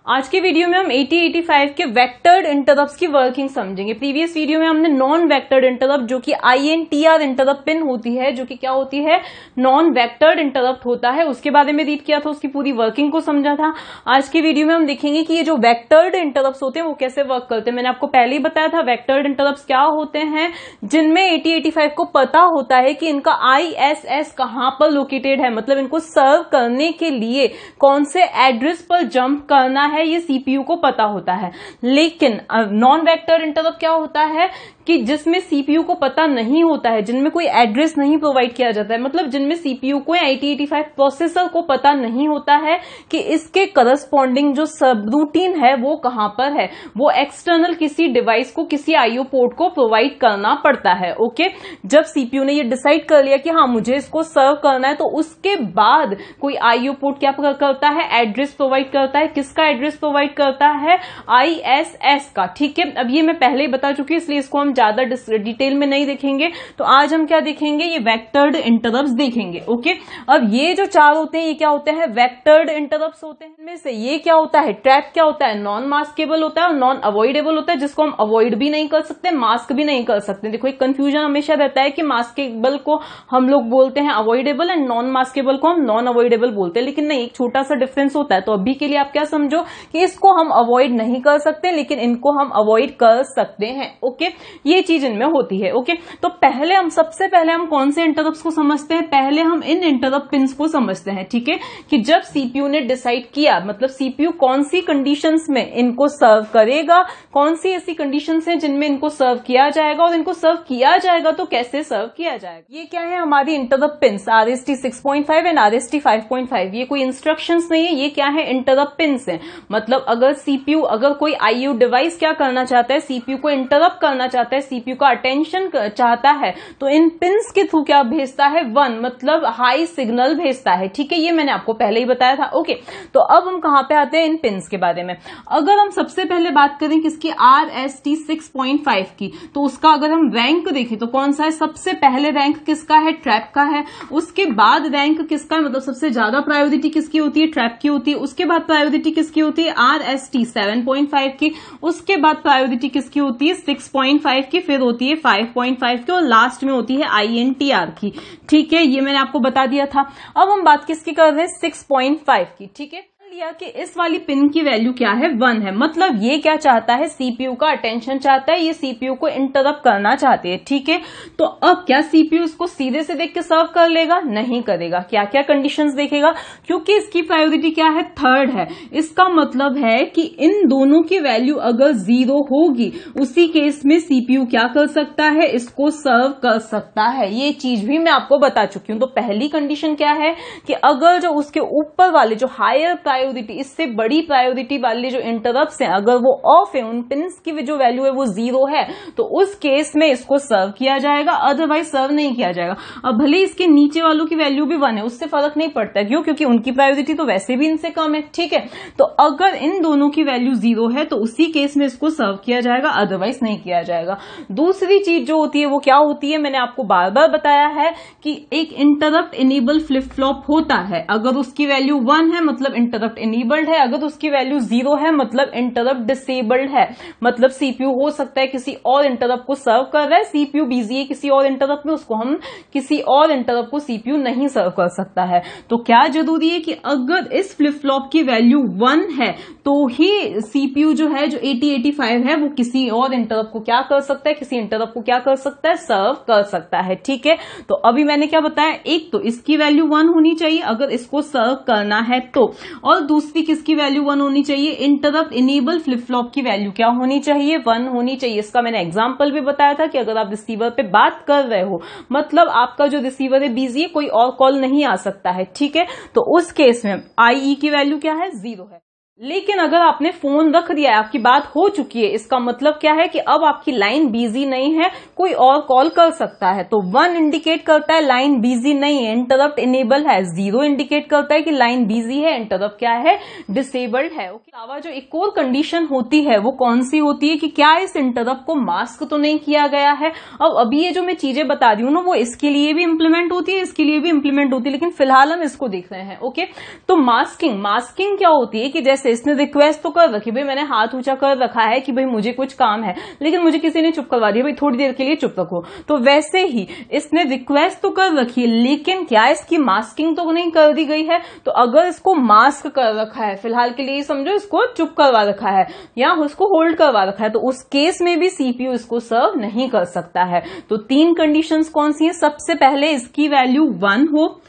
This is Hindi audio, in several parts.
आज के वीडियो में हम 8085 के वेक्टर्ड इंटरप्ट्स की वर्किंग समझेंगे। प्रीवियस वीडियो में हमने नॉन वेक्टर्ड इंटरप्ट जो कि INTR इंटरप्ट पिन होती है, जो कि क्या होती है, नॉन वेक्टर्ड इंटरप्ट होता है, उसके बारे में रीड किया था, उसकी पूरी वर्किंग को समझा था। आज की वीडियो में हम देखेंगे कि ये जो वेक्टर्ड इंटरप्ट्स होते हैं वो कैसे वर्क करते हैं। मैंने आपको पहले ही बताया था वेक्टर्ड इंटरप्ट्स क्या होते हैं, जिनमें 8085 को पता होता है कि इनका ISS कहां पर लोकेटेड है, मतलब इनको सर्व करने के लिए कौन से एड्रेस पर जंप करना है ये सीपीयू को पता होता है। लेकिन नॉन वेक्टर इंटरप्ट क्या होता है कि जिसमें सीपीयू को पता नहीं होता है, जिनमें कोई एड्रेस नहीं प्रोवाइड किया जाता है, मतलब जिनमें सीपीयू को 8085 प्रोसेसर को पता नहीं होता है कि इसके करस्पॉन्डिंग जो सब रूटीन है वो कहां पर है, वो एक्सटर्नल किसी डिवाइस को, किसी आईओ पोर्ट को प्रोवाइड करना पड़ता है। ओके, जब सीपीयू ने ये डिसाइड कर लिया कि हाँ मुझे इसको सर्व करना है, तो उसके बाद कोई आईओ पोर्ट क्या करता है, एड्रेस प्रोवाइड करता है। किसका एड्रेस प्रोवाइड करता है? ISS का। ठीक है, अब ये मैं पहले ही बता चुकी हूं, इसलिए इसको हम ज्यादा डिटेल में नहीं देखेंगे। तो आज हम क्या देखेंगे, ये वेक्टर्ड इंटरप्ट्स देखेंगे। ओके, अब ये जो चार होते हैं ये क्या होते हैं, वेक्टर्ड इंटरप्ट्स होते हैं। इनमें से ये क्या होता है, ट्रैप क्या होता है, नॉन मास्केबल होता है और नॉन अवॉइडेबल होता है, जिसको हम अवॉइड भी नहीं कर सकते, मास्क भी नहीं कर सकते। देखो एक कंफ्यूजन हमेशा रहता है कि मास्केबल को हम लोग बोलते हैं अवॉइडेबल एंड नॉन मास्केबल को हम नॉन अवॉइडेबल बोलते हैं, लेकिन नहीं, एक छोटा सा डिफरेंस होता है। तो अभी के लिए आप क्या समझो कि इसको हम अवॉइड नहीं कर सकते, लेकिन इनको हम अवॉइड कर सकते हैं। ओके, ये चीज इनमें होती है। ओके, तो पहले हम सबसे पहले हम कौन से इंटरप्ट्स को समझते हैं, पहले हम इन इंटरप्ट पिन्स को समझते हैं। ठीक है, कि जब सीपीयू ने डिसाइड किया, मतलब सीपीयू कौन सी कंडीशंस में इनको सर्व करेगा, कौन सी ऐसी कंडीशंस हैं जिनमें इनको सर्व किया जाएगा, और इनको सर्व किया जाएगा तो कैसे सर्व किया जाएगा। ये क्या है, हमारी interrupt pins RST 6.5 and RST 5.5। ये कोई इंस्ट्रक्शंस नहीं है, ये क्या है, इंटरप्ट पिन्स है। मतलब अगर सीपीयू, अगर कोई आईओ डिवाइस क्या करना चाहता है, सीपीयू को इंटरप्ट करना चाहता है, सीपीयू का अटेंशन चाहता है, तो इन पिन्स के थ्रू क्या भेजता है, 1 मतलब हाई सिग्नल भेजता है। ठीक है, ये मैंने आपको पहले ही बताया था। ओके, तो अब हम कहां पे आते हैं, इन पिन्स के बारे में। अगर हम सबसे पहले बात करें किसकी, RST 6.5 की, तो उसका अगर हम रैंक देखें तो कौन सा है, सबसे पहले रैंक किसका है, ट्रैप का है। उसके बाद रैंक किसका है, मतलब सबसे ज्यादा प्रायोरिटी किसकी होती है, ट्रैप की होती है। उसके बाद प्रायोरिटी किसकी होती है, RST 7.5 की। उसके बाद प्रायोरिटी किसकी होती है, 6.5 की, फिर होती है 5.5 की, और लास्ट में होती है INTR की। ठीक है, ये मैंने आपको बता दिया था। अब हम बात किसकी कर रहे हैं, 6.5 की। ठीक है, लिया कि इस वाली पिन की वैल्यू क्या है, 1 है, मतलब ये क्या चाहता है, सीपीयू का अटेंशन चाहता है, ये सीपीयू को इंटरप्ट करना चाहते हैं। ठीक है, तो अब क्या सीपीयू इसको सीधे से देख के सर्व कर लेगा, नहीं करेगा। क्या क्या कंडीशंस देखेगा, क्योंकि इसकी प्रायोरिटी क्या है, 3rd है। इसका मतलब है कि इन दोनों की वैल्यू अगर 0 होगी, उसी केस में सीपीयू क्या कर सकता है, इसको सर्व कर सकता है। ये चीज भी मैं आपको बता चुकी हूं। तो पहली कंडीशन क्या है कि अगर जो उसके ऊपर वाले जो हायर प्रायोरिटी, इससे बड़ी प्रायोरिटी वाले जो इंटरप्ट्स हैं, अगर वो ऑफ है, उन पिन्स की जो वैल्यू है वो 0 है, तो उस केस में इसको सर्व किया जाएगा, अदरवाइज सर्व नहीं किया जाएगा। अब भले इसके नीचे वालों की वैल्यू भी 1 है, उससे फर्क नहीं पड़ता। क्यों? क्योंकि उनकी प्रायोरिटी तो वैसे भी इनसे कम है। ठीक है, तो अगर इन दोनों की वैल्यू 0 है तो उसी केस में इसको सर्व किया जाएगा, अदरवाइज नहीं किया जाएगा। दूसरी चीज जो होती है वो क्या होती है, मैंने आपको बार बार बताया है कि एक इंटरप्ट इनेबल फ्लिप फ्लॉप होता है। अगर उसकी वैल्यू 1 है मतलब इंटरप्ट इनेबल्ड है, अगर उसकी वैल्यू 0 है मतलब इंटरप्ट डिसेबल्ड है। मतलब सीपीयू हो सकता है किसी और इंटरप्ट को सर्व कर रहा है, सीपीयू बिजी है किसी और इंटरप्ट में, उसको हम किसी और इंटरप्ट को सीपीयू नहीं सर्व कर सकता है। तो क्या जरूरी है कि अगर इस फ्लिप फ्लॉप की वैल्यू 1 है तो ही सीपीयू जो है, जो 8085 है, वो किसी और इंटरप्ट को क्या कर सकता है, किसी इंटरप्ट को क्या कर सकता है, सर्व कर सकता है। ठीक है, तो अभी मैंने क्या बताया, एक तो इसकी वैल्यू 1 होनी चाहिए अगर इसको सर्व करना है तो, और दूसरी किसकी वैल्यू 1 होनी चाहिए, इंटरप्ट इनेबल फ्लिप फ्लॉप की वैल्यू क्या होनी चाहिए, 1 होनी चाहिए। इसका मैंने एग्जांपल भी बताया था कि अगर आप रिसीवर पे बात कर रहे हो, मतलब आपका जो रिसीवर है बिजी है, कोई और कॉल नहीं आ सकता है। ठीक है, तो उस केस में IE की वैल्यू क्या है, 0 है। लेकिन अगर आपने फोन रख दिया है, आपकी बात हो चुकी है, इसका मतलब क्या है कि अब आपकी लाइन बिजी नहीं है, कोई और कॉल कर सकता है। तो 1 इंडिकेट करता है लाइन बिजी नहीं है, इंटरप्ट इनेबल है। 0 इंडिकेट करता है कि लाइन बिजी है, इंटरप्ट क्या है, डिसेबल्ड है। उसके अलावा जो एक और कंडीशन होती है वो कौन सी होती है कि क्या इस इंटरप्ट को मास्क तो नहीं किया गया है। अब अभी ये जो मैं चीजें बता रही हूं ना, वो इसके लिए भी इंप्लीमेंट होती है, इसके लिए भी इंप्लीमेंट होती है, लेकिन फिलहाल हम इसको देख रहे हैं। ओके, तो मास्किंग क्या होती है कि जैसे से इसने रिक्वेस्ट तो कर रखी, भाई मैंने हाथ ऊंचा कर रखा है कि भाई मुझे कुछ काम है, लेकिन मुझे किसी ने चुप करवा दिया, भाई थोड़ी देर के लिए चुप रखो। तो वैसे ही इसने रिक्वेस्ट तो कर रखी है, लेकिन क्या इसकी मास्किंग तो नहीं कर दी गई है। तो अगर इसको मास्क कर रखा है, फिलहाल के लिए समझो इसको चुप करवा रखा है या उसको होल्ड करवा रखा है, तो उस केस में भी सीपीयू इसको सर्व नहीं कर सकता है। तो 3 कंडीशंस कौन सी हैं? सबसे पहले इसकी वैल्यू 1 हो,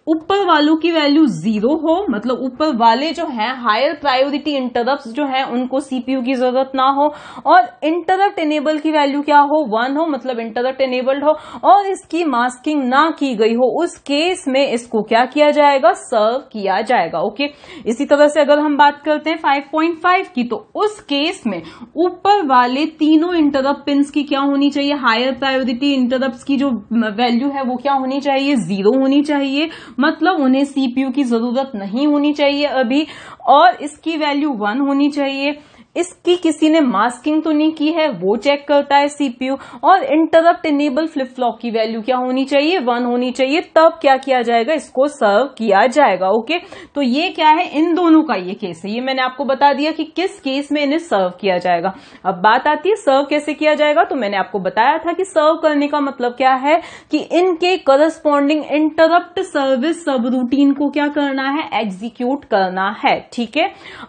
ऊपर वालों की वैल्यू 0 हो, मतलब ऊपर वाले जो है हायर प्रायोरिटी इंटरप्ट्स जो है उनको सीपीयू की जरूरत ना हो, और इंटरप्ट इनेबल की वैल्यू क्या हो? 1 हो, मतलब इंटरप्ट इनेबल्ड हो, और इसकी मास्किंग ना की गई हो, उस केस में इसको क्या किया जाएगा? सर्व किया जाएगा। ओके, इसी तरह से अगर हम बात करते हैं 5.5 की, तो उस केस में ऊपर वाले तीनों इंटरप्ट पिन्स की क्या होनी चाहिए? हायर प्रायोरिटी इंटरप्ट्स की जो वैल्यू है वो क्या होनी चाहिए? 0 होनी चाहिए, मतलब उन्हें सीपीयू की जरूरत नहीं होनी चाहिए अभी, और इसकी वैल्यू 1 होनी चाहिए। इसकी किसी ने मास्किंग तो नहीं की है, वो चेक करता है सीपीयू। और इंटरप्ट इनेबल फ्लिप फ्लॉप की वैल्यू क्या होनी चाहिए? 1 होनी चाहिए, तब क्या किया जाएगा? इसको सर्व किया जाएगा। ओके, तो ये क्या है? इन दोनों का ये केस है, ये मैंने आपको बता दिया कि किस केस में इन्हें सर्व किया जाएगा। अब बात आती है सर्व कैसे किया जाएगा। तो मैंने आपको बताया था कि सर्व करने का मतलब क्या है कि इनके करस्पॉन्डिंग इंटरप्ट सर्विस सब रूटीन को क्या करना है? एग्जीक्यूट करना है। ठीक है,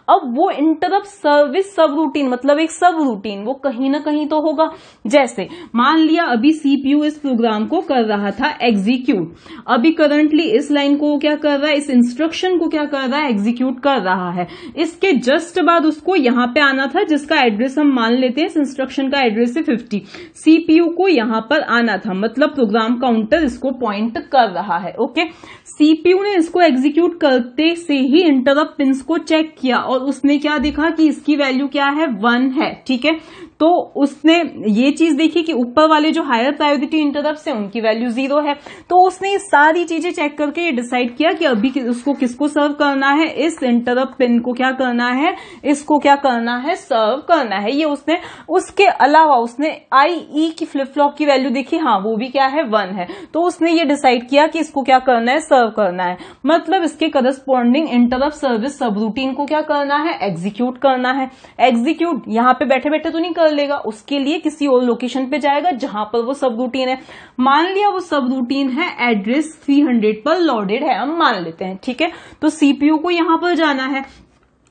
अब वो इंटरप्ट सर्विस सब रूटीन मतलब एक सब रूटीन वो कहीं ना कहीं तो होगा। जैसे मान लिया अभी सीपीयू इस प्रोग्राम को कर रहा था एग्जीक्यूट, अभी करंटली इस लाइन को क्या कर रहा है? इस इंस्ट्रक्शन को क्या कर रहा है? एग्जीक्यूट कर रहा है। इसके जस्ट बाद उसको यहां पे आना था, जिसका एड्रेस हम मान लेते हैं इस इंस्ट्रक्शन का एड्रेस है 50। सीपीयू को यहां पर आना था, मतलब प्रोग्राम काउंटर इसको पॉइंट कर रहा है। ओके, सीपीयू ने इसको एग्जीक्यूट करते से ही इंटरप्ट पिंस को चेक किया और उसने क्या देखा कि इसकी वैल्यू क्या है? 1 है। ठीक है, तो उसने ये चीज देखी कि ऊपर वाले जो हायर प्रायोरिटी इंटरप्ट्स हैं उनकी वैल्यू 0 है। तो उसने ये सारी चीजें चेक करके ये डिसाइड किया कि अभी उसको किसको सर्व करना है? इस इंटरप्ट पिन को क्या करना है? इसको क्या करना है? सर्व करना है। ये उसने उसके अलावा उसने आई की फ्लिप फ्लॉप की वैल्यू देखी, हाँ वो भी क्या है? 1 है। तो उसने ये डिसाइड किया कि इसको क्या करना है? सर्व करना है, मतलब इसके करस्पॉन्डिंग इंटरप्ट सर्विस सब रूटीन को क्या करना है? एग्जीक्यूट करना है। एग्जीक्यूट यहां पे बैठे बैठे तो नहीं कर लेगा, उसके लिए किसी और लोकेशन पे जाएगा जहां पर वो सब रूटीन है। मान लिया वो सब रूटीन है एड्रेस 300 पर लोडेड है, हम मान लेते हैं। ठीक है, तो सीपीयू को यहां पर जाना है।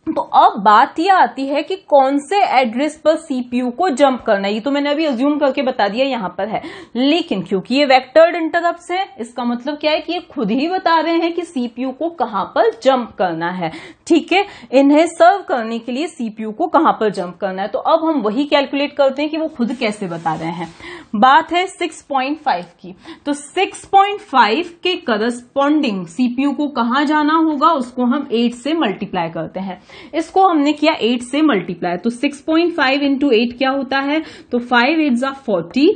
तो अब बात यह आती है कि कौन से एड्रेस पर सीपीयू को जंप करना है। ये तो मैंने अभी अज्यूम करके बता दिया यहां पर है, लेकिन क्योंकि ये वेक्टर्ड इंटरप्ट्स है, इसका मतलब क्या है कि ये खुद ही बता रहे हैं कि सीपीयू को कहां पर जंप करना है। ठीक है, इन्हें सर्व करने के लिए सीपीयू को कहां पर जंप करना है। तो अब हम वही कैलकुलेट करते हैं कि वो खुद कैसे बता रहे हैं। बात है 6.5 की, तो 6.5 के करस्पॉन्डिंग सीपीयू को कहां जाना होगा? उसको हम 8 से मल्टीप्लाई करते हैं। इसको हमने किया 8 से मल्टीप्लाई, तो 6.5 इंटू 8 क्या होता है? तो 5 8 जा 40,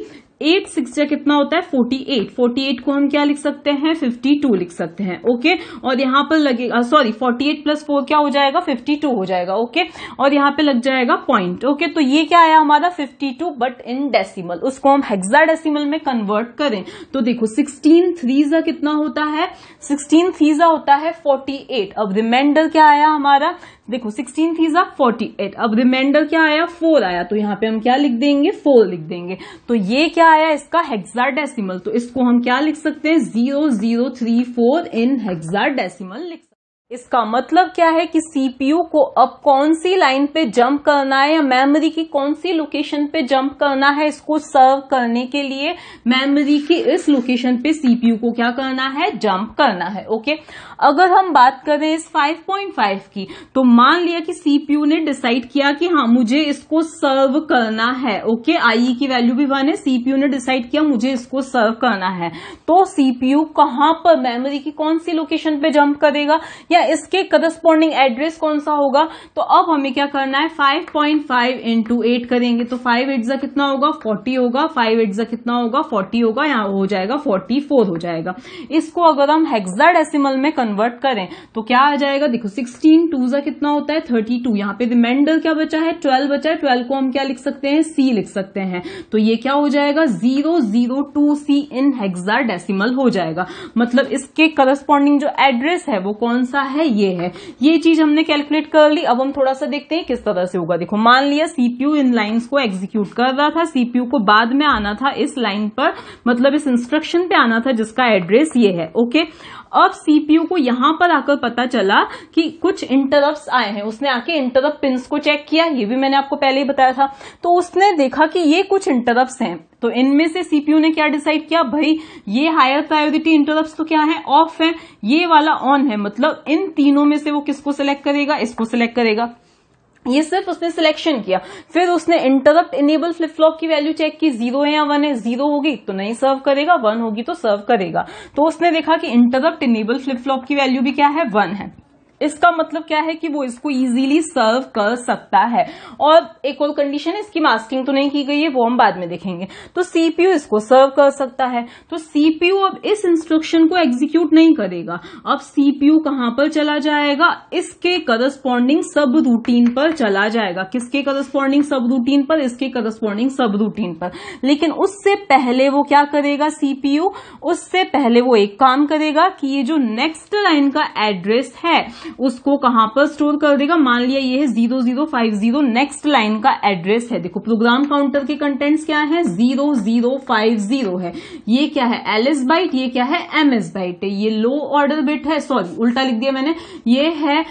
8 6 जा कितना होता है? 48। 48 को हम क्या लिख सकते हैं? 52 लिख सकते हैं। ओके, और यहां पर लगेगा 48 प्लस 4 क्या हो जाएगा? 52 हो जाएगा। ओके, और यहां पे लग जाएगा पॉइंट। ओके, तो ये क्या आया हमारा? 52, बट इन डेसिमल। उसको हम हेक्साडेसिमल में कन्वर्ट करें तो देखो 16 3 जा कितना होता है? 16 3 जा होता है 48। अब रिमाइंडर क्या आया हमारा? देखो 16 3 जा 48। अब रिमाइंडर क्या आया? 4 आया, तो यहां पे हम क्या लिख देंगे? 4 लिख देंगे। तो ये क्या आया इसका? हेक्साडेसिमल। तो इसको हम क्या लिख सकते हैं? 0034 इन हेक्साडेसिमल लिख सकते हैं। इसका मतलब क्या है कि सीपीयू को अब कौन सी लाइन पे जंप करना है या मेमोरी की कौन सी लोकेशन पे जंप करना है, इसको सर्व करने के लिए मेमोरी की इस लोकेशन पे सीपीयू को क्या करना है? जंप करना है। ओके, अगर हम बात करें इस 5.5 की, तो मान लिया कि सीपीयू ने डिसाइड किया कि हाँ मुझे इसको सर्व करना है। ओके, आई की वैल्यू भी 1 है, सीपीयू ने डिसाइड किया मुझे इसको सर्व करना है। तो सीपीयू कहां पर मेमोरी की कौन सी लोकेशन पे जंप करेगा या इसके करस्पॉन्डिंग एड्रेस कौन सा होगा? तो अब हमें क्या करना है? 5.5 इंटू 8 करेंगे, तो 5 8 जा कितना होगा? 40 होगा। 5 8 जा कितना होगा? 40 होगा, यहाँ हो जाएगा 44 हो जाएगा। इसको अगर हम हेक्साडेसिमल में कन्वर्ट करें तो क्या आ जाएगा? देखो 16 2 जा कितना होता है? 32। यहाँ पे रिमाइंडर क्या बचा है? 12 बचा है। 12 को हम क्या लिख सकते हैं? C लिख सकते हैं। तो ये क्या हो जाएगा? 002C इन हेक्साडेसिमल हो जाएगा। मतलब इसके करस्पॉन्डिंग जो एड्रेस है वो कौन सा है, ये चीज हमने कैलकुलेट कर ली। अब हम थोड़ा सा देखते हैं किस तरह से होगा। देखो, मान लिया सीपीयू इन लाइंस को एग्जीक्यूट कर रहा था, सीपीयू को बाद में आना था इस लाइन पर, मतलब इस इंस्ट्रक्शन पे आना था जिसका एड्रेस ये है। ओके, अब सीपीयू को यहां पर आकर पता चला कि कुछ इंटरप्ट्स आए हैं, उसने आके इंटरप्ट पिंस को चेक किया, ये भी मैंने आपको पहले ही बताया था। तो उसने देखा कि ये कुछ इंटरप्ट्स हैं, तो इनमें से सीपीयू ने क्या डिसाइड किया, भाई ये हायर प्रायोरिटी इंटरप्ट्स तो क्या है, ऑफ है, ये वाला ऑन है, मतलब इन तीनों में से वो किसको सिलेक्ट करेगा, इसको सिलेक्ट करेगा। ये सिर्फ उसने सिलेक्शन किया। फिर उसने इंटरप्ट इनेबल फ्लिप फ्लॉप की वैल्यू चेक की, 0 है या 1 है, 0 होगी तो नहीं सर्व करेगा, 1 होगी तो सर्व करेगा। तो उसने देखा कि इंटरप्ट इनेबल फ्लिप फ्लॉप की वैल्यू भी क्या है, 1 है। इसका मतलब क्या है कि वो इसको इजीली सर्व कर सकता है। और एक और कंडीशन है, इसकी मास्किंग तो नहीं की गई है, वो हम बाद में देखेंगे। तो सीपीयू इसको सर्व कर सकता है। तो सीपीयू अब इस इंस्ट्रक्शन को एग्जीक्यूट नहीं करेगा। अब सीपीयू कहां पर चला जाएगा, इसके करस्पॉन्डिंग सब रूटीन पर चला जाएगा। किसके करस्पॉन्डिंग सब रूटीन पर, इसके करस्पॉन्डिंग सब रूटीन पर। लेकिन उससे पहले वो क्या करेगा सीपीयू, उससे पहले वो एक काम करेगा कि ये जो नेक्स्ट लाइन का एड्रेस है उसको कहां पर स्टोर कर देगा। मान लिया ये है 0050, नेक्स्ट लाइन का एड्रेस है। देखो, प्रोग्राम काउंटर के कंटेंट्स क्या है, 0050 है। ये क्या है, एलएस बाइट, ये क्या है, एमएस बाइट है। ये लो ऑर्डर बिट है, सॉरी उल्टा लिख दिया मैंने, ये है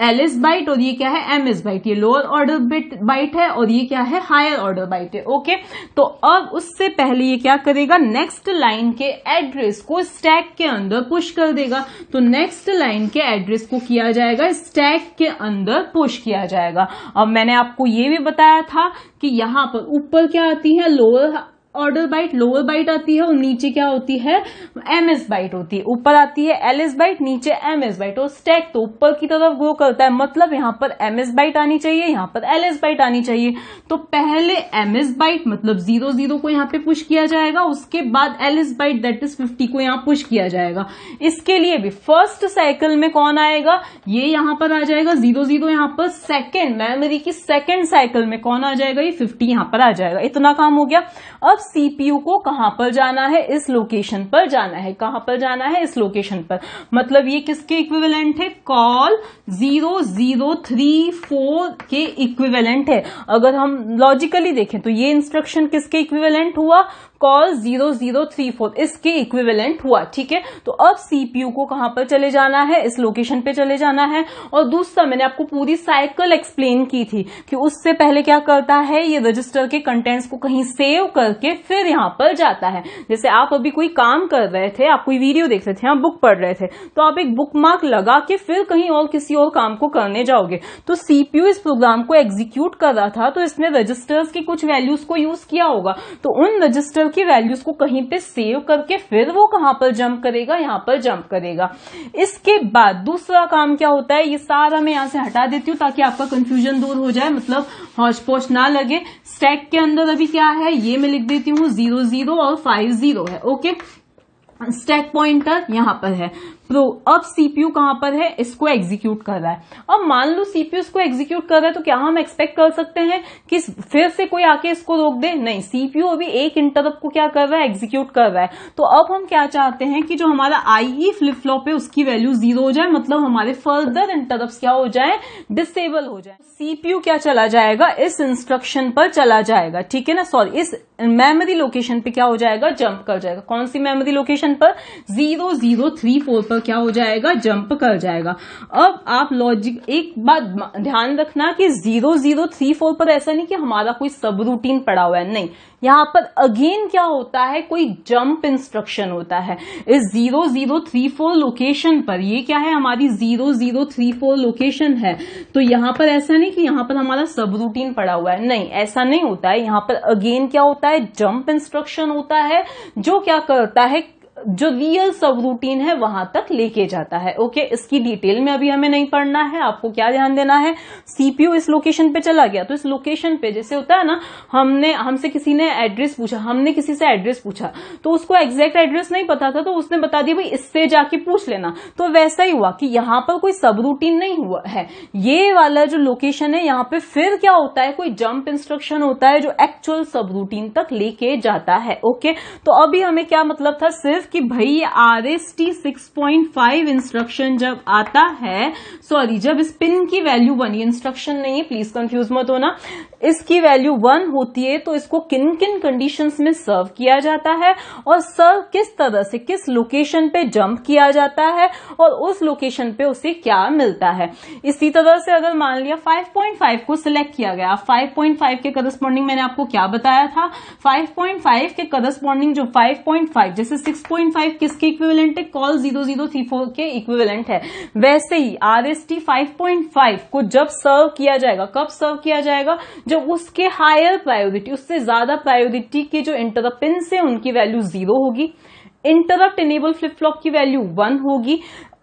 एलएस बाइट और ये क्या है, एमएस बाइट। ये लोअर ऑर्डर बिट बाइट है और ये क्या है, हायर ऑर्डर बाइट है। ओके, तो अब उससे पहले ये क्या करेगा, नेक्स्ट लाइन के एड्रेस को स्टैक के अंदर पुश कर देगा। तो नेक्स्ट लाइन के एड्रेस को किया जाएगा, स्टैक के अंदर पुश किया जाएगा। अब मैंने आपको ये भी बताया था कि यहां पर ऊपर क्या आती है, lower order byte, lower byte आती है और नीचे क्या होती है, एमएस बाइट होती है। ऊपर आती है एलएस बाइट, नीचे एमएस बाइट। और स्टैक तो ऊपर की तरफ ग्रो करता है, मतलब यहां पर एमएस बाइट आनी चाहिए, यहां पर एलएस बाइट आनी चाहिए। तो पहले एमएस बाइट मतलब 00 को यहां पे पुश किया जाएगा, उसके बाद एलएस बाइट दैट इज 50 को यहां पुश किया जाएगा। इसके लिए भी फर्स्ट साइकिल में कौन आएगा, ये यहां पर आ जाएगा 00, यहां पर सेकेंड मेमोरी की सेकेंड साइकिल में कौन आ जाएगा, ये 50 यहां पर आ जाएगा। इतना काम हो गया। अब सीपीयू को कहां पर जाना है, इस लोकेशन पर जाना है। कहां पर जाना है, इस लोकेशन पर। मतलब ये किसके इक्विवेलेंट है, कॉल 0034 के इक्विवेलेंट है। अगर हम लॉजिकली देखें तो ये इंस्ट्रक्शन किसके इक्विवेलेंट हुआ, कॉल 0034, इसके इक्विवेलेंट हुआ। ठीक है, तो अब सीपीयू को कहां पर चले जाना है, इस लोकेशन पे चले जाना है। और दूसरा, मैंने आपको पूरी साइकिल एक्सप्लेन की थी कि उससे पहले क्या करता है, ये रजिस्टर के कंटेंट्स को कहीं सेव करके फिर यहां पर जाता है। जैसे आप अभी कोई काम कर रहे थे, आप कोई वीडियो देख रहे थे, आप बुक पढ़ रहे थे, तो आप एक बुक मार्क लगा के फिर कहीं और किसी और काम को करने जाओगे। तो सीपीयू इस प्रोग्राम को एग्जीक्यूट कर रहा था, तो इसने रजिस्टर्स की कुछ वैल्यूज को यूज किया होगा। तो उन रजिस्टर की वैल्यूज को कहीं पे सेव करके फिर वो कहां पर जंप करेगा, यहां पर जंप करेगा। इसके बाद दूसरा काम क्या होता है, ये सारा मैं यहां से हटा देती हूं ताकि आपका कंफ्यूजन दूर हो जाए, मतलब हौच पौच ना लगे। स्टैक के अंदर अभी क्या है, ये मैं लिख देती हूँ 00 और 50 है। ओके, स्टैक पॉइंटर यहां पर है। तो अब सीपीयू कहां पर है, इसको एग्जीक्यूट कर रहा है। अब मान लो सीपीयू इसको एग्जीक्यूट कर रहा है, तो क्या हम एक्सपेक्ट कर सकते हैं कि फिर से कोई आके इसको रोक दे, नहीं। सीपीयू अभी एक इंटरप्ट को क्या कर रहा है, एग्जीक्यूट कर रहा है। तो अब हम क्या चाहते हैं कि जो हमारा आईई फ्लिप फ्लॉप है उसकी वैल्यू 0 हो जाए, मतलब हमारे फर्दर इंटरप्ट क्या हो जाए, डिसेबल हो जाए। सीपीयू क्या चला जाएगा, इस इंस्ट्रक्शन पर चला जाएगा। ठीक है ना, सॉरी, इस मेमोरी लोकेशन पे क्या हो जाएगा, जंप कर जाएगा। कौन सी मेमोरी लोकेशन पर, 0034 पर क्या हो जाएगा, जंप कर जाएगा। अब आप लॉजिक एक बात ध्यान रखना कि 0034 पर ऐसा नहीं कि हमारा कोई सब रूटीन पड़ा हुआ है, नहीं। यहां पर अगेन क्या होता है, कोई जंप इंस्ट्रक्शन होता है इस 0034 लोकेशन पर। ये क्या है, हमारी 0034 लोकेशन है। तो यहां पर ऐसा नहीं कि यहां पर हमारा सब रूटीन पड़ा हुआ है, नहीं, ऐसा नहीं होता है। यहां पर अगेन क्या होता है, जंप इंस्ट्रक्शन होता है, जो क्या करता है, जो रियल सब रूटीन है वहां तक लेके जाता है। ओके, इसकी डिटेल में अभी हमें नहीं पढ़ना है। आपको क्या ध्यान देना है, सीपीयू इस लोकेशन पे चला गया, तो इस लोकेशन पे जैसे होता है ना, हमसे किसी ने एड्रेस पूछा, हमने किसी से एड्रेस पूछा, तो उसको एग्जैक्ट एड्रेस नहीं पता था, तो उसने बता दिया भाई इससे जाके पूछ लेना। तो वैसा ही हुआ कि यहाँ पर कोई सब रूटीन नहीं हुआ है, ये वाला जो लोकेशन है यहाँ पे फिर क्या होता है, कोई जंप इंस्ट्रक्शन होता है जो एक्चुअल सब रूटीन तक लेके जाता है। ओके, तो अभी हमें क्या मतलब था, सिर्फ कि भाई RST 6.5 इंस्ट्रक्शन जब आता है, सॉरी जब इस पिन की वैल्यू 1, ये इंस्ट्रक्शन नहीं है, प्लीज कंफ्यूज मत होना, इसकी वैल्यू 1 होती है तो इसको किन किन कंडीशंस में सर्व किया जाता है और सर्व किस तरह से, किस लोकेशन पे जंप किया जाता है और उस लोकेशन पे उसे क्या मिलता है। इसी तरह से अगर मान लिया 5.5 को सिलेक्ट किया गया, 5.5 के करस्पॉन्डिंग मैंने आपको क्या बताया था, 5.5 के करस्पॉन्डिंग जो 5.5 जैसे 6.5 किसके इक्विवेलेंट है, कॉल 0034 के इक्विवेलेंट है, वैसे ही RST 5.5 को जब सर्व किया जाएगा, कब सर्व किया जाएगा, जब उसके हायर प्रायोरिटी, उससे ज्यादा प्रायोरिटी के जो इंटरप्ट पिन से उनकी वैल्यू 0 होगी, इंटरप्ट इनेबल फ्लिप फ्लॉप की वैल्यू 1 होगी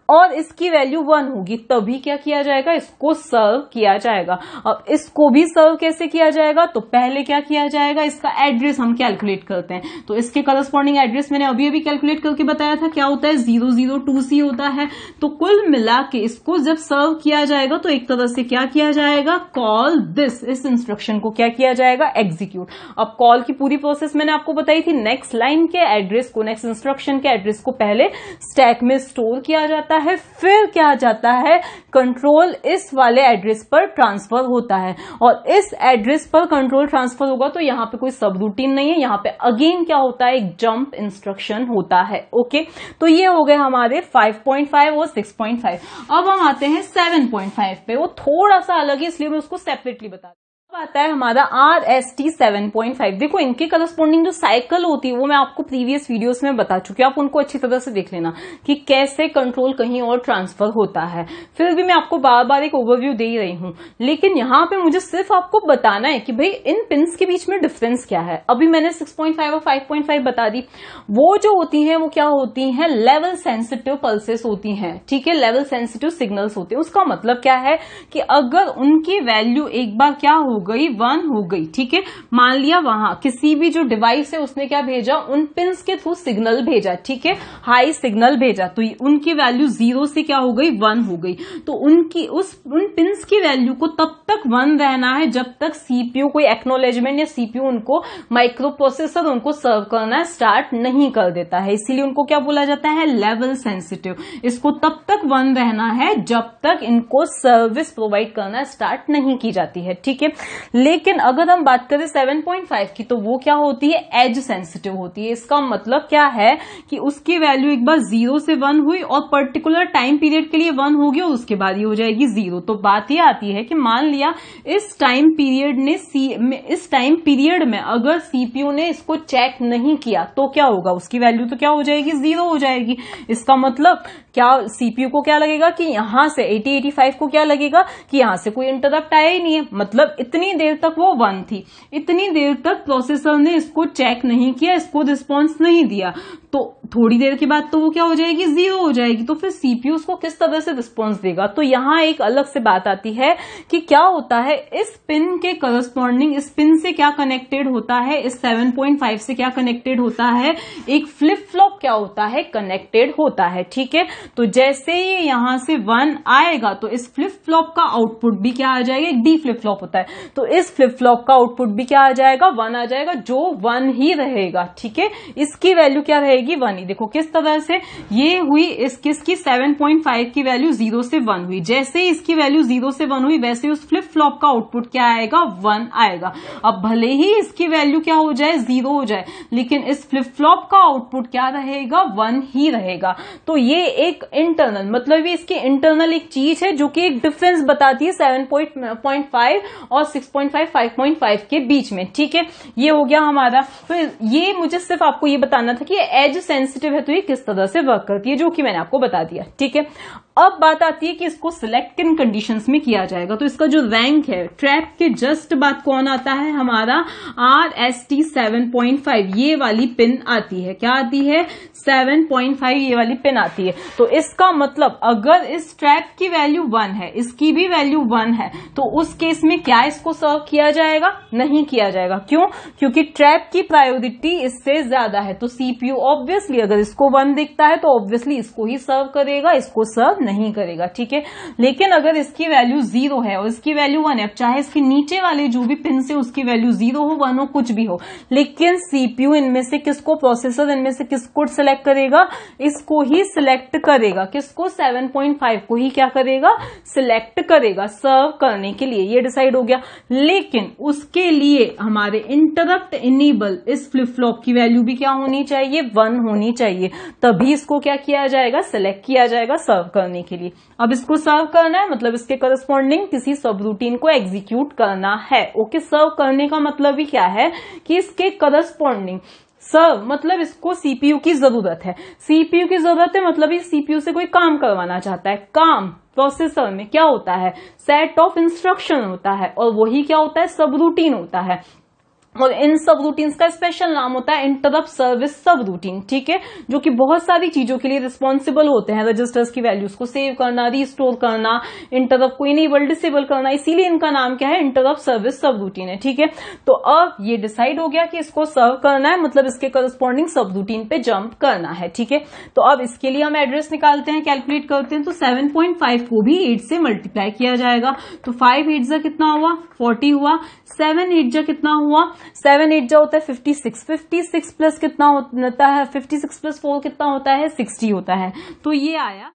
और इसकी वैल्यू 1 होगी, तभी क्या किया जाएगा, इसको सर्व किया जाएगा। अब इसको भी सर्व कैसे किया जाएगा, तो पहले क्या किया जाएगा, इसका एड्रेस हम कैलकुलेट करते हैं। तो इसके करस्पॉन्डिंग एड्रेस मैंने अभी अभी कैलकुलेट करके बताया था, क्या होता है 002C होता है। तो कुल मिला के इसको जब सर्व किया जाएगा तो एक तरह से क्या किया जाएगा, कॉल दिस, इस इंस्ट्रक्शन को क्या किया जाएगा, एग्जीक्यूट। अब कॉल की पूरी प्रोसेस मैंने आपको बताई थी, नेक्स्ट लाइन के एड्रेस को, नेक्स्ट इंस्ट्रक्शन के एड्रेस को पहले स्टैक में स्टोर किया जाता है, फिर क्या जाता है, कंट्रोल इस वाले एड्रेस पर ट्रांसफर होता है और इस एड्रेस पर कंट्रोल ट्रांसफर होगा तो यहां पे कोई सब रूटीन नहीं है, यहां पे अगेन क्या होता है, एक जंप इंस्ट्रक्शन होता है। ओके, तो ये हो गए हमारे 5.5 और 6.5। अब हम आते हैं 7.5 पे, वो थोड़ा सा अलग है इसलिए मैं उसको सेपरेटली बता। आता है हमारा RST 7.5। देखो इनके करस्पॉन्डिंग जो साइकिल होती है वो मैं आपको प्रीवियस वीडियोस में बता चुकी हूँ, आप उनको अच्छी तरह से देख लेना कि कैसे कंट्रोल कहीं और ट्रांसफर होता है। फिर भी मैं आपको बार बार एक ओवरव्यू दे ही रही हूँ, लेकिन यहाँ पे मुझे सिर्फ आपको बताना है कि भाई इन पिन्स के बीच में डिफरेंस क्या है। अभी मैंने 6.5 और 5.5 बता दी, वो जो होती है वो क्या होती है, लेवल सेंसिटिव पल्सेस होती हैं, ठीक है, लेवल सेंसिटिव सिग्नल्स होते हैं। उसका मतलब क्या है कि अगर उनकी वैल्यू एक बार क्या हो गई, 1 हो गई, ठीक है, मान लिया वहां किसी भी जो डिवाइस है उसने क्या भेजा, उन पिन्स के थ्रू सिग्नल भेजा, ठीक है, हाई सिग्नल भेजा, तो उनकी वैल्यू 0 से क्या हो गई, 1 हो गई। तो उनकी उन पिन्स की वैल्यू को तब तक 1 रहना है जब तक सीपीयू कोई एक्नॉलेजमेंट या सीपीयू उनको, माइक्रो प्रोसेसर उनको सर्व करना स्टार्ट नहीं कर देता है, इसीलिए उनको क्या बोला जाता है, लेवल सेंसिटिव। इसको तब तक 1 रहना है जब तक इनको सर्विस प्रोवाइड करना स्टार्ट नहीं की जाती है, ठीक है। लेकिन अगर हम बात करें 7.5 की तो वो क्या होती है, एज सेंसिटिव होती है। इसका मतलब क्या है कि उसकी वैल्यू एक बार 0 से 1 हुई और पर्टिकुलर टाइम पीरियड के लिए 1 होगी और उसके बाद ये हो जाएगी 0। तो बात ये आती है कि मान लिया इस टाइम पीरियड में अगर सीपीयू ने इसको चेक नहीं किया तो क्या होगा, उसकी वैल्यू तो क्या हो जाएगी, 0 हो जाएगी। इसका मतलब क्या, सीपीयू को क्या लगेगा कि यहां से 8085 को क्या लगेगा कि यहां से कोई इंटरप्ट आया ही नहीं है, मतलब इतनी देर तक वो 1 थी, इतनी देर तक प्रोसेसर ने इसको चेक नहीं किया, इसको रिस्पॉन्स नहीं दिया, तो थोड़ी देर के बाद तो वो क्या हो जाएगी, 0 हो जाएगी। तो फिर सीपीयू उसको किस तरह से रिस्पॉन्स देगा। तो यहां एक अलग से बात आती है कि क्या होता है, इस पिन के करस्पॉन्डिंग, इस पिन से क्या कनेक्टेड होता है, इस 7.5 से क्या कनेक्टेड होता है, एक फ्लिप फ्लॉप क्या होता है, कनेक्टेड होता है, ठीक है। तो जैसे ही यहां से 1 आएगा तो इस फ्लिप फ्लॉप का आउटपुट भी क्या आ जाएगा, एक डी फ्लिप फ्लॉप होता है, तो इस फ्लिप फ्लॉप का आउटपुट भी क्या आ जाएगा, 1 आ जाएगा, जो 1 ही रहेगा, ठीक है। इसकी वैल्यू क्या रहेगी, 1 ही। देखो किस तरह से ये हुई, किसकी 7.5 की वैल्यू 0 से 1 हुई, जैसे ही इसकी वैल्यू 0 से 1 हुई वैसे उस फ्लिप फ्लॉप का आउटपुट क्या आएगा, 1 आएगा। अब भले ही इसकी वैल्यू क्या हो जाए, 0 हो जाए, लेकिन इस फ्लिप फ्लॉप का आउटपुट क्या रहेगा, 1 ही रहेगा। तो ये एक इंटरनल, मतलब ये इसकी इंटरनल एक चीज है जो कि एक डिफरेंस बताती है 7.5 और 6.5 5.5 के बीच में, ठीक है। ये हो गया हमारा। फिर ये मुझे सिर्फ आपको ये बताना था कि एज सेंसिटिव है तो ये किस तरह से वर्क करती है, जो कि मैंने आपको बता दिया, ठीक है। अब बात आती है कि इसको सिलेक्ट किन कंडीशंस में किया जाएगा। तो इसका जो रैंक है, ट्रैप के जस्ट बाद कौन आता है, हमारा RST 7.5 ये वाली पिन आती है। क्या आती है, 7.5 ये वाली पिन आती है। तो इसका मतलब अगर इस ट्रैप की वैल्यू 1 है, इसकी भी वैल्यू 1 है, तो उस केस में क्या इसको सर्व किया जाएगा, नहीं किया जाएगा। क्यों, क्योंकि ट्रैप की प्रायोरिटी इससे ज्यादा है। तो सीपीयू ऑब्वियसली अगर इसको 1 दिखता है तो ऑब्वियसली इसको ही सर्व करेगा, इसको सर्व नहीं करेगा, ठीक है। लेकिन अगर इसकी वैल्यू 0 है और इसकी वैल्यू 1 है, चाहे इसके नीचे वाले जो भी पिन से उसकी वैल्यू 0 हो, 1 हो, कुछ भी हो, लेकिन सीपीयू इनमें से किसको, प्रोसेसर इनमें से किसको सिलेक्ट करेगा, इसको ही सिलेक्ट करेगा, किसको, 7.5 को ही क्या करेगा, सिलेक्ट करेगा सर्व करने के लिए, ये डिसाइड हो गया। लेकिन उसके लिए हमारे इंटरप्ट इनेबल इस फ्लिप फ्लॉप की वैल्यू भी क्या होनी चाहिए, 1 होनी चाहिए, तभी इसको क्या किया जाएगा, सिलेक्ट किया जाएगा सर्व करने के लिए। अब इसको सर्व करना है मतलब इसके करस्पॉन्डिंग किसी सब रूटीन को एग्जीक्यूट करना है। ओके, सर्व करने का मतलब ही क्या है कि इसके करस्पॉन्डिंग, सर्व मतलब इसको सीपीयू की जरूरत है, सीपीयू की जरूरत है मतलब ये सीपीयू से कोई काम करवाना चाहता है। काम प्रोसेसर में क्या होता है, सेट ऑफ इंस्ट्रक्शन होता है, और वही क्या होता है, सब रूटीन होता है। और इन सब रूटीन्स का स्पेशल नाम होता है इंटरप्ट सर्विस सब रूटीन, ठीक है, जो कि बहुत सारी चीजों के लिए रिस्पॉन्सिबल होते हैं, रजिस्टर्स की वैल्यूज को सेव करना, रिस्टोर करना, इंटरप्ट को इनेबल डिसेबल करना, इसीलिए इनका नाम क्या है, इंटरप्ट सर्विस सब रूटीन है, ठीक है। तो अब ये डिसाइड हो गया कि इसको सर्व करना है मतलब इसके करस्पॉन्डिंग सब रूटीन पे जंप करना है, ठीक है। तो अब इसके लिए हम एड्रेस निकालते हैं, कैलकुलेट करते हैं। तो 7.5 को भी 8 से मल्टीप्लाई किया जाएगा, तो 5 8 जा कितना हुआ, 40 हुआ, 7 8 जा कितना हुआ, 7 8 जा होता है 56, 56 प्लस कितना होता है, 56 प्लस 4 कितना होता है, 60 होता है, तो ये आया,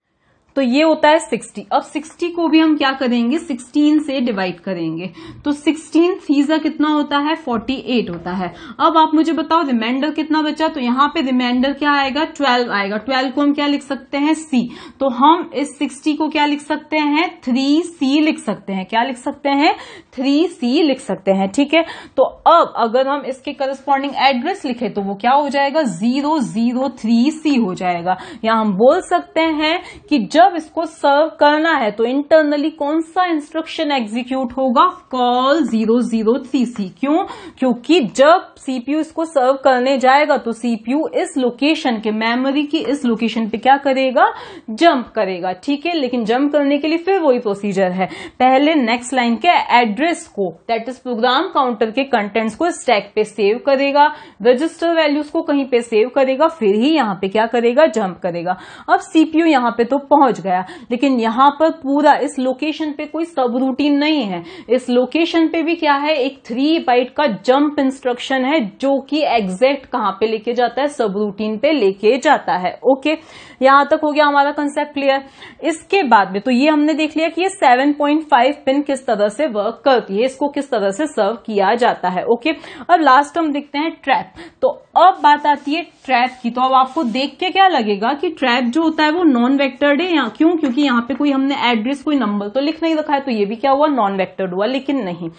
तो ये होता है 60। अब 60 को भी हम क्या करेंगे, 16 से डिवाइड करेंगे, तो 16 फीजा कितना होता है, 48 होता है। अब आप मुझे बताओ रिमाइंडर कितना बचा, तो यहाँ पे रिमाइंडर क्या आएगा, 12 आएगा। 12 को हम क्या लिख सकते हैं, सी, तो हम इस 60 को क्या लिख सकते हैं, 3C लिख सकते हैं, क्या लिख सकते हैं, 3C लिख सकते हैं, ठीक है। तो अब अगर हम इसके करस्पॉन्डिंग एड्रेस लिखे तो वो क्या हो जाएगा, 003C हो जाएगा। या हम बोल सकते हैं कि जब इसको सर्व करना है तो इंटरनली कौन सा इंस्ट्रक्शन एग्जीक्यूट होगा, कॉल 003C। क्यों, क्योंकि जब सीपीयू इसको सर्व करने जाएगा तो सीपीयू इस लोकेशन के, मेमोरी की इस लोकेशन पे क्या करेगा, जंप करेगा, ठीक है। लेकिन जंप करने के लिए फिर वही प्रोसीजर है, पहले नेक्स्ट लाइन के एड्रेस को, दैट इज प्रोग्राम काउंटर के कंटेंट्स को स्टैक पे सेव करेगा, रजिस्टर वैल्यूज को कहीं पे सेव करेगा, फिर ही यहां पे क्या करेगा, जंप करेगा। अब सीपीयू यहां पे तो पहुंच गया, लेकिन यहां पर पूरा इस लोकेशन पे कोई सब रूटीन नहीं है, इस लोकेशन पे भी क्या है, एक 3 बाइट का जंप इंस्ट्रक्शन है जो कि एग्जैक्ट कहां पे लेके जाता है, सब रूटीन पे लेके जाता है। ओके, यहां तक हो गया हमारा कंसेप्ट क्लियर। इसके बाद में तो ये हमने देख लिया कि ये 7.5 पिन किस तरह से वर्क करती है, इसको किस तरह से सर्व किया जाता है। ओके, अब लास्ट हम देखते हैं ट्रैप। तो अब बात आती है ट्रैप की। तो अब आपको देख के क्या लगेगा कि ट्रैप जो होता है वो नॉन वेक्टर्ड है, क्यों, क्योंकि यहाँ पे कोई हमने एड्रेस, कोई नंबर तो लिख नहीं रखा है, तो ये भी क्या हुआ, नॉन वेक्टर्ड हुआ। लेकिन नहीं,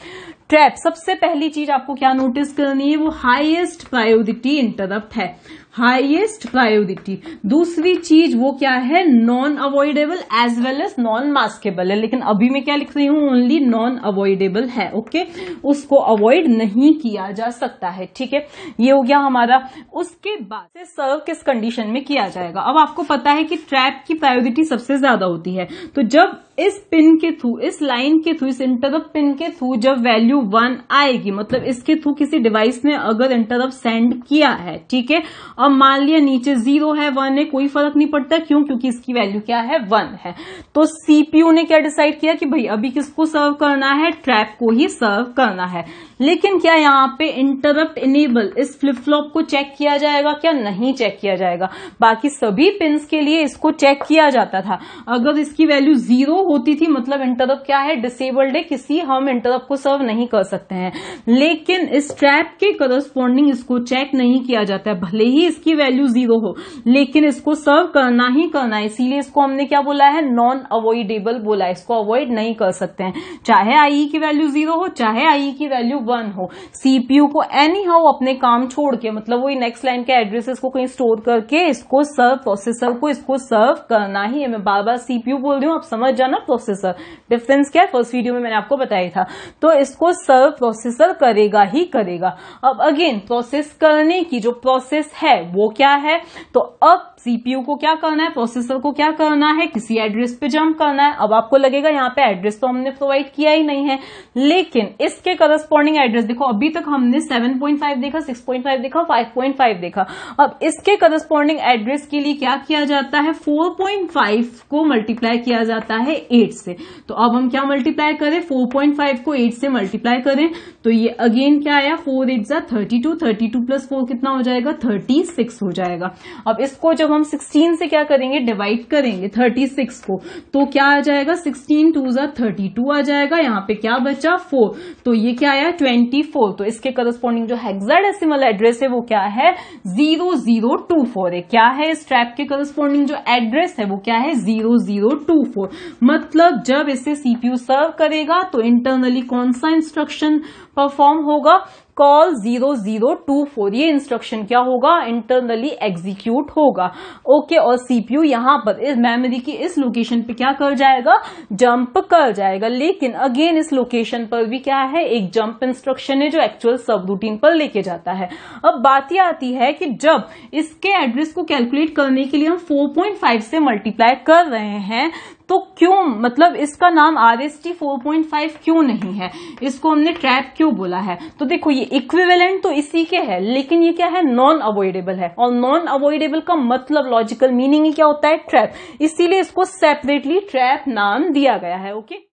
ट्रैप सबसे पहली चीज आपको क्या नोटिस करनी है, वो हाईएस्ट प्रायोरिटी इंटरप्ट है, हाईएस्ट प्रायोरिटी। दूसरी चीज वो क्या है, non avoidable as well as non maskable है, लेकिन अभी मैं क्या लिख रही हूं, ओनली नॉन अवॉइडेबल है। ओके, उसको अवॉइड नहीं किया जा सकता है, ठीक है, ये हो गया हमारा। उसके बाद से सर्व किस कंडीशन में किया जाएगा। अब आपको पता है कि ट्रैप की प्रायोरिटी सबसे ज्यादा होती है, तो जब इस पिन के थ्रू, इस लाइन के थ्रू, इस इंटरप्ट पिन के थ्रू जब वैल्यू 1 आएगी, मतलब इसके थ्रू किसी डिवाइस ने अगर इंटरप्ट सेंड किया है, ठीक है, अब मान लिया नीचे 0 है 1 है, कोई फर्क नहीं पड़ता, क्यों, क्योंकि इसकी वैल्यू क्या है, 1 है। तो सीपीयू ने क्या डिसाइड किया कि भाई अभी किसको सर्व करना है, ट्रैप को ही सर्व करना है। लेकिन क्या यहाँ पे इंटरप्ट इनेबल इस फ्लिप फ्लॉप को चेक किया जाएगा, क्या नहीं चेक किया जाएगा। बाकी सभी पिन्स के लिए इसको चेक किया जाता था, अगर इसकी वैल्यू 0 होती थी मतलब इंटरप्ट क्या है, डिसेबल्ड है, किसी हम इंटरप्ट को सर्व नहीं कर सकते हैं। लेकिन इस ट्रैप के करस्पॉन्डिंग इसको चेक नहीं किया जाता है, भले ही इसकी वैल्यू 0 हो, लेकिन इसको सर्व करना ही करना है, इसीलिए इसको हमने क्या बोला है, नॉन अवॉइडेबल बोला है, इसको अवॉइड नहीं कर सकते हैं, चाहे आई की वैल्यू 0 हो, चाहे आई की वैल्यू 1 हो। सीपीयू को एनी हाउ अपने काम छोड़ के, मतलब वही नेक्स्ट लाइन के एड्रेसेस को कहीं स्टोर करके इसको सर्व, प्रोसेसर को इसको सर्व करना ही है। मैं बार बार सीपीयू बोल रही हूँ, आप समझ जाना प्रोसेसर, डिफरेंस क्या है, फर्स्ट वीडियो में मैंने आपको बताया था। तो इसको सर्व प्रोसेसर करेगा ही करेगा। अब अगेन प्रोसेस करने की जो प्रोसेस है वो क्या है, तो अब सीपीयू को क्या करना है, प्रोसेसर को क्या करना है, किसी एड्रेस पे जंप करना है। अब आपको लगेगा यहाँ पे एड्रेस तो हमने प्रोवाइड किया ही नहीं है, लेकिन इसके करस्पॉन्डिंग एड्रेस देखो, अभी तक हमने 7.5 देखा, 6.5 देखा, 5.5 देखा। अब इसके करस्पॉन्डिंग एड्रेस के लिए क्या किया जाता है, 4.5 को मल्टीप्लाई किया जाता है 8 से। तो अब हम क्या मल्टीप्लाई करें, 4.5 को 8 से मल्टीप्लाई करें तो ये अगेन क्या आया, 4 8 जा 32, 32 प्लस 4 कितना हो जाएगा, 36 हो जाएगा। अब इसको जब हम 16 से क्या करेंगे, डिवाइड करेंगे 36 को, तो क्या आ जाएगा, 16 2 जा 32 आ जाएगा। यहाँ पे क्या बचा, 4, तो ये क्या आया 24। तो इसके करस्पॉन्डिंग जो हेक्साडेसिमल एड्रेस है वो क्या है, 0024 है। क्या है, इस ट्रैप के करस्पॉन्डिंग जो एड्रेस है वो क्या है, 0024। मतलब जब इसे सीपीयू सर्व करेगा तो इंटरनली कौन सा इंस्ट्रक्शन परफॉर्म होगा, कॉल 0024। ये इंस्ट्रक्शन क्या होगा, इंटरनली एग्जीक्यूट होगा। ओके, और सीपीयू यहां पर इस मेमोरी की इस लोकेशन पे क्या कर जाएगा, जंप कर जाएगा। लेकिन अगेन इस लोकेशन पर भी क्या है, एक जंप इंस्ट्रक्शन है जो एक्चुअल सब रूटीन पर लेके जाता है। अब बात यह आती है कि जब इसके एड्रेस को कैलकुलेट करने के लिए हम 4.5 से मल्टीप्लाई कर रहे हैं तो क्यों, मतलब इसका नाम RST 4.5 क्यों नहीं है, इसको हमने ट्रैप क्यों बोला है। तो देखो ये इक्विवेलेंट तो इसी के है, लेकिन ये क्या है, नॉन अवॉइडेबल है। और नॉन अवॉइडेबल का मतलब लॉजिकल मीनिंग ही क्या होता है, ट्रैप। इसीलिए इसको सेपरेटली ट्रैप नाम दिया गया है। ओके।